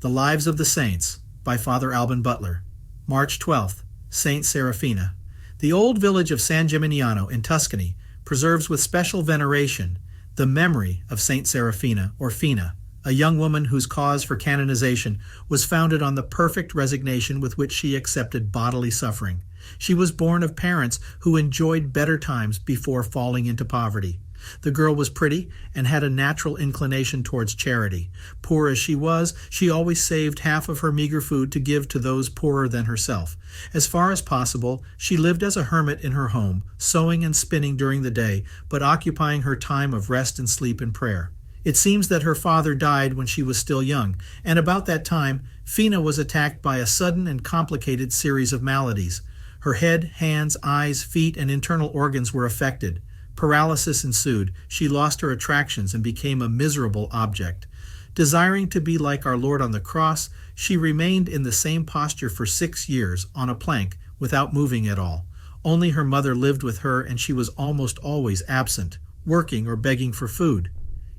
The Lives of the Saints by Father Alban Butler. March 12th, Saint Seraphina. The old village of San Gimignano in Tuscany preserves with special veneration the memory of Saint Seraphina, or Fina, a young woman whose cause for canonization was founded on the perfect resignation with which she accepted bodily suffering. She was born of parents who enjoyed better times before falling into poverty. The girl was pretty and had a natural inclination towards charity. Poor as she was, she always saved half of her meager food to give to those poorer than herself. As far as possible, she lived as a hermit in her home, sewing and spinning during the day, but occupying her time of rest and sleep in prayer. It seems that her father died when she was still young, and about that time, Fina was attacked by a sudden and complicated series of maladies. Her head, hands, eyes, feet, and internal organs were affected. Paralysis ensued. She lost her attractions and became a miserable object. Desiring to be like our Lord on the cross, she remained in the same posture for 6 years, on a plank, without moving at all. Only her mother lived with her, and she was almost always absent, working or begging for food.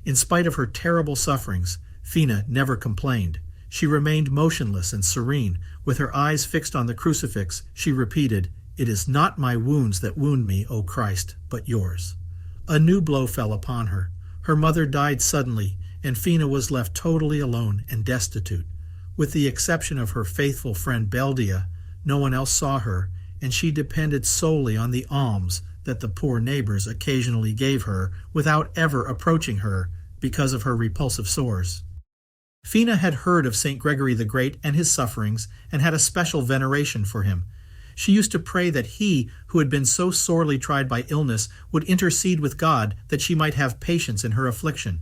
In spite of her terrible sufferings, Fina never complained. She remained motionless and serene. With her eyes fixed on the crucifix, she repeated, "It is not my wounds that wound me, O Christ, but yours." A new blow fell upon her. Her mother died suddenly, and Fina was left totally alone and destitute. With the exception of her faithful friend Beldia, no one else saw her, and she depended solely on the alms that the poor neighbors occasionally gave her without ever approaching her because of her repulsive sores. Fina had heard of St. Gregory the Great and his sufferings and had a special veneration for him. She used to pray that he, who had been so sorely tried by illness, would intercede with God that she might have patience in her affliction.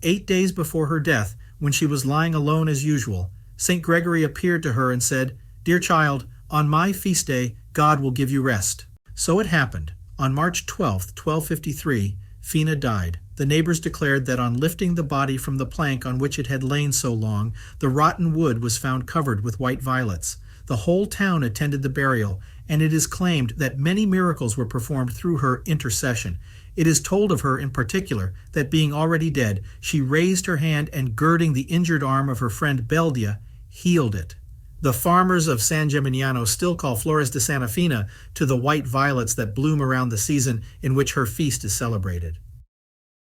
8 days before her death, when she was lying alone as usual, St. Gregory appeared to her and said, "Dear child, on my feast day, God will give you rest." So it happened. On March 12th, 1253, Fina died. The neighbors declared that on lifting the body from the plank on which it had lain so long, the rotten wood was found covered with white violets. The whole town attended the burial, and it is claimed that many miracles were performed through her intercession. It is told of her in particular that, being already dead, she raised her hand and, girding the injured arm of her friend Beldia, healed it. The farmers of San Gimignano still call Flores de Santa Fina to the white violets that bloom around the season in which her feast is celebrated.